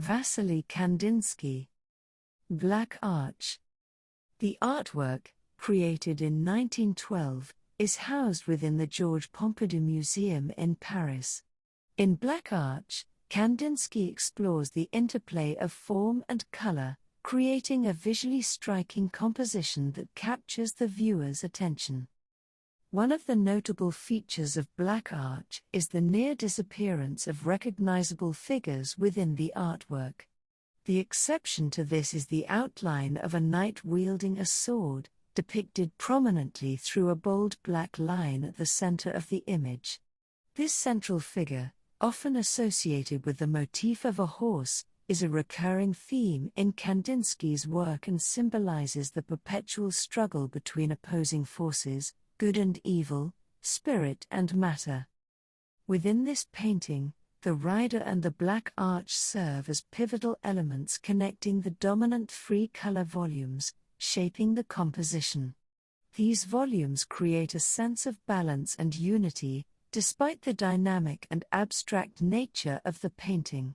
Wassily Kandinsky. Black Arch. The artwork, created in 1912, is housed within the Georges Pompidou Museum in Paris. In Black Arch, Kandinsky explores the interplay of form and color, creating a visually striking composition that captures the viewer's attention. One of the notable features of Black Arch is the near disappearance of recognizable figures within the artwork. The exception to this is the outline of a knight wielding a sword, depicted prominently through a bold black line at the center of the image. This central figure, often associated with the motif of a horse, is a recurring theme in Kandinsky's work and symbolizes the perpetual struggle between opposing forces, good and evil, spirit and matter. Within this painting, the rider and the black arch serve as pivotal elements connecting the dominant three color volumes, shaping the composition. These volumes create a sense of balance and unity, despite the dynamic and abstract nature of the painting.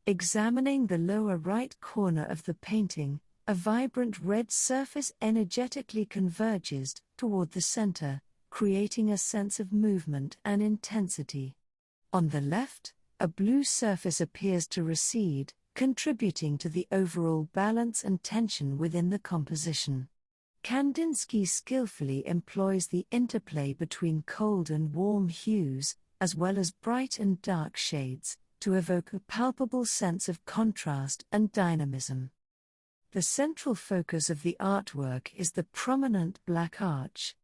Examining the lower right corner of the painting, a vibrant red surface energetically converges toward the center, creating a sense of movement and intensity. On the left, a blue surface appears to recede, contributing to the overall balance and tension within the composition. Kandinsky skillfully employs the interplay between cold and warm hues, as well as bright and dark shades, to evoke a palpable sense of contrast and dynamism. The central focus of the artwork is the prominent black arch.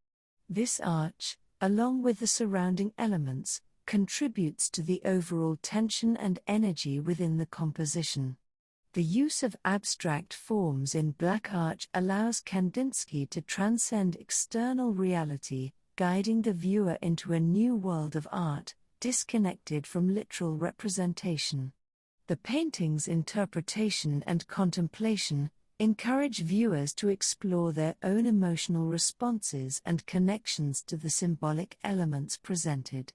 This arch, along with the surrounding elements, contributes to the overall tension and energy within the composition. The use of abstract forms in Black Arch allows Kandinsky to transcend external reality, guiding the viewer into a new world of art, disconnected from literal representation. The painting's interpretation and contemplation encourage viewers to explore their own emotional responses and connections to the symbolic elements presented.